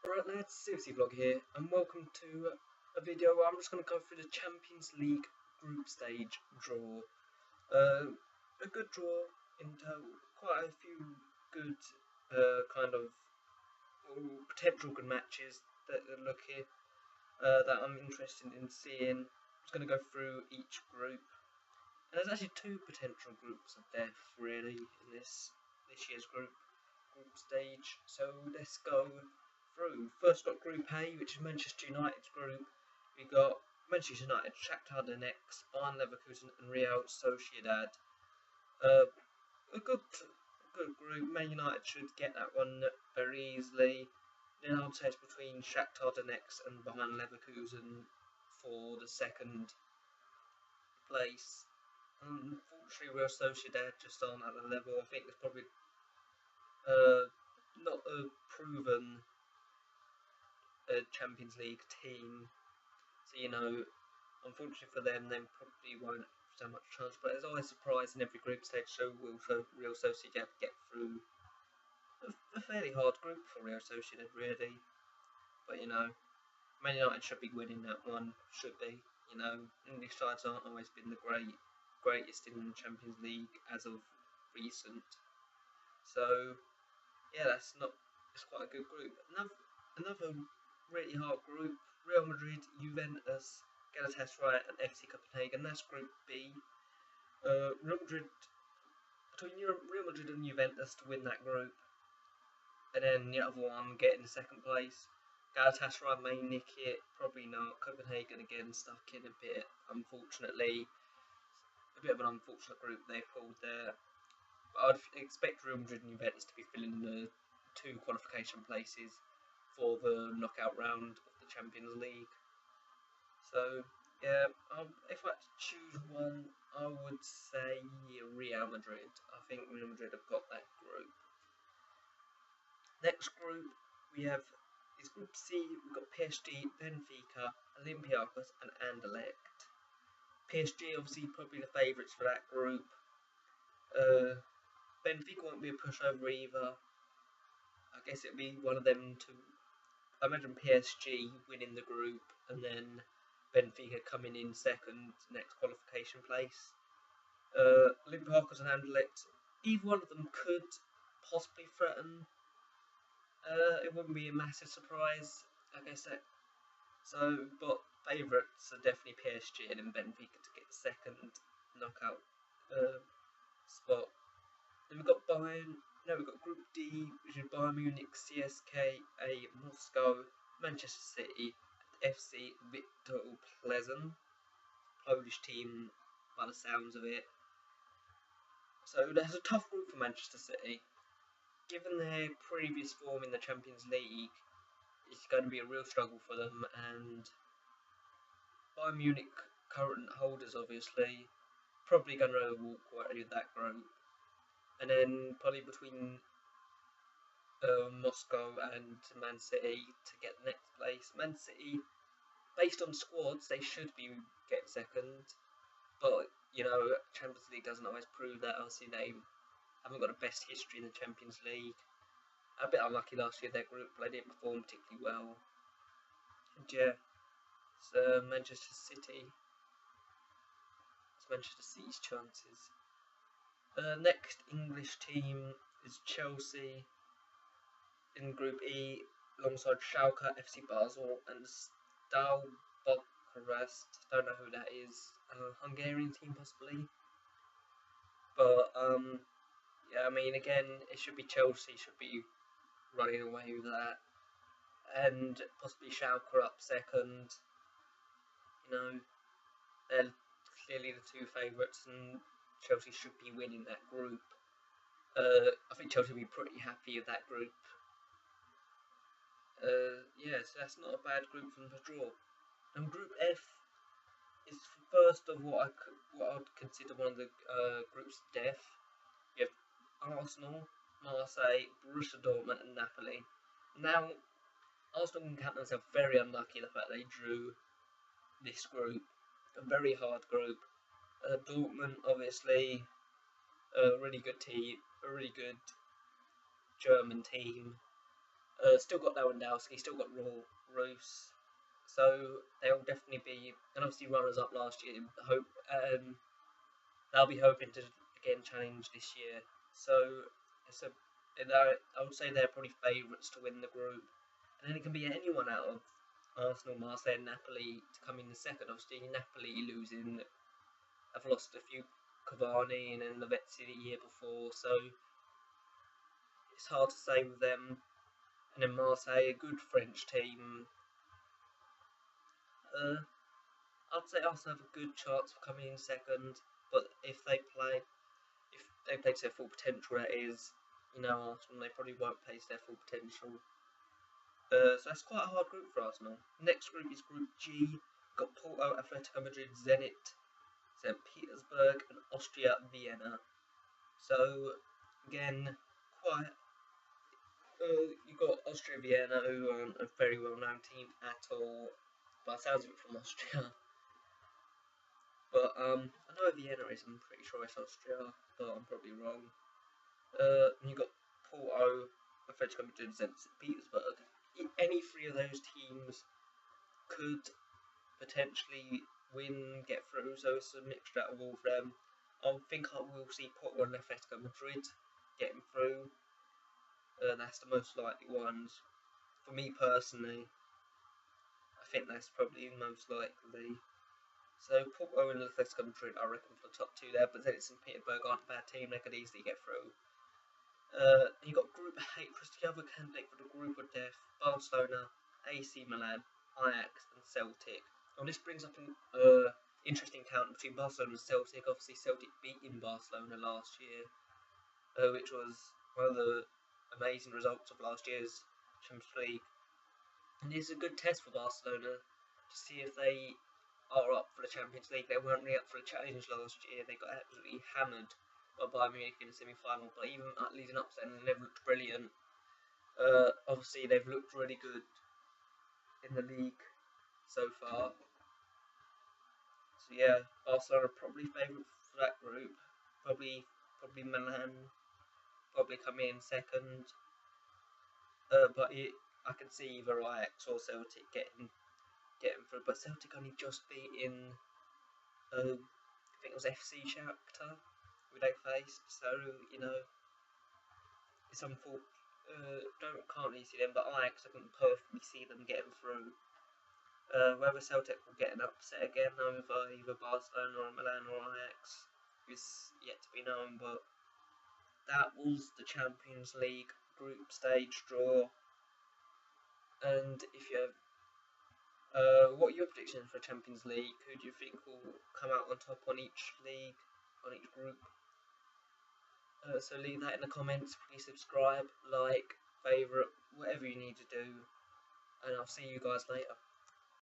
Alright lads, Seriously Vlog here, and welcome to a video where I'm just going to go through the Champions League group stage draw. A good draw into quite a few good kind of potential good matches that look here that I'm interested in seeing. I'm just going to go through each group. And there's actually two potential groups of death really in this year's group stage. So let's go through. First got Group A, which is Manchester United's group. We got Manchester United, Shakhtar Donetsk, Bayern Leverkusen, and Real Sociedad. A good group. Man United should get that one very easily. Then I'd say it's between Shakhtar Donetsk and Bayern Leverkusen for the second place. Unfortunately, Real Sociedad just aren't at the level. I think it's probably not a proven Champions League team, so unfortunately for them, they probably won't have so much chance. But there's always a surprise in every group stage, so will Real Sociedad get through a fairly hard group for Real Sociedad, really. But Man United should be winning that one. Should be. English sides aren't always been the greatest in the Champions League as of recent. So yeah, it's quite a good group. Another really hard group: Real Madrid, Juventus, Galatasaray, and FC Copenhagen. That's Group B. Between Real Madrid and Juventus to win that group, and then the other one getting second place. Galatasaray may nick it, probably not. Copenhagen again stuck in a bit, unfortunately. A bit of an unfortunate group they pulled there. But I'd expect Real Madrid and Juventus to be filling the two qualification places for the knockout round of the Champions League. So yeah, if I had to choose one, I would say Real Madrid. I think Real Madrid have got that group. Next group we have is Group C. We've got PSG, Benfica, Olympiacos, and Anderlecht. PSG obviously probably the favourites for that group. Benfica won't be a pushover either. I guess it'll be one of them two. I imagine PSG winning the group and then Benfica coming in second, next qualification place. Olympiacos and Anderlecht, either one of them could possibly threaten. It wouldn't be a massive surprise, I guess. But favourites are definitely PSG and then Benfica to get the second knockout spot. Then we've got Group D, which is Bayern Munich, CSKA Moscow, Manchester City, and FC Victor Plzeň, Polish team by the sounds of it. So there's a tough group for Manchester City. Given their previous form in the Champions League, it's going to be a real struggle for them, and Bayern Munich, current holders obviously, probably going to walk away with that group. And then probably between Moscow and Man City to get the next place. Man City, based on squads, they should be getting second, but Champions League doesn't always prove that. Obviously, they haven't got the best history in the Champions League. A bit unlucky last year. Their group, but they didn't perform particularly well. And yeah, it's Manchester City. It's Manchester City's chances. Next English team is Chelsea in Group E, alongside Schalke, FC Basel, and Steaua Bucharest. Don't know who that is. A Hungarian team possibly. But yeah, I mean, again, it should be Chelsea. Should be running away with that, and possibly Schalke up second. They're clearly the two favourites, and Chelsea should be winning that group. I think Chelsea will be pretty happy with that group. Yeah, so that's not a bad group for them to draw. And Group F is the first of what I'd consider one of the groups of death. You have Arsenal, Marseille, Borussia Dortmund, and Napoli. Now, Arsenal can count themselves very unlucky the fact they drew this group. A very hard group. Dortmund, obviously, a really good team, a really good German team. Still got Lewandowski, still got Roos. So they'll definitely be, and obviously runners up last year. Hope they'll be hoping to again challenge this year. So it's a, I would say they're probably favourites to win the group, and then it can be anyone out of Arsenal, Marseille, and Napoli to come in the second. Obviously, Napoli losing, have lost a few Cavani and then Lavezzi the year before, so it's hard to say with them. And then Marseille, a good French team. I'd say Arsenal have a good chance of coming in second, but if they play to their full potential, that is, Arsenal, they probably won't play to their full potential. So that's quite a hard group for Arsenal. Next group is Group G. Got Porto, Atletico Madrid, Zenit, St. Petersburg, and Austria Vienna. So again, quite. You got Austria Vienna, who aren't a very well-known team at all. By the sounds of it, from Austria. But I know Vienna is. I'm pretty sure it's Austria, but I'm probably wrong. You got Porto, Atletico Madrid, Zenit, St. Petersburg. Any three of those teams could potentially win, get through, so it's a mixture of all of them. I think I will see Porto and Atletico Madrid getting through. That's the most likely ones. For me personally, I think that's probably most likely. So Porto and Atletico Madrid, I reckon, for the top two there, but Zenit and Petersburg aren't a bad team, they could easily get through. You got Group H, the other candidate for the Group of Death, Barcelona, AC Milan, Ajax, and Celtic. And this brings up an interesting count between Barcelona and Celtic. Obviously, Celtic beating Barcelona last year, which was one of the amazing results of last year's Champions League. And it's a good test for Barcelona to see if they are up for the Champions League. They weren't really up for the challenge last year. They got absolutely hammered by Bayern Munich in the semi-final, but even leading up to that, they've looked brilliant. Obviously, they've looked really good in the league so far. So yeah, Barcelona are probably favourite for that group. Probably Milan. Probably come in second. But I can see either Ajax or Celtic getting through. But Celtic only just beating, I think it was FC Shakhtar, who they faced. So it's unfortunate. Can't really see them, but Ajax, I can perfectly see them getting through. Whether Celtic will get an upset again over either Barcelona or Milan or Ajax is yet to be known, but that was the Champions League group stage draw. And if you have, what are your predictions for Champions League? Who do you think will come out on top on each league, on each group? So leave that in the comments. Please subscribe, like, favourite, whatever you need to do. And I'll see you guys later.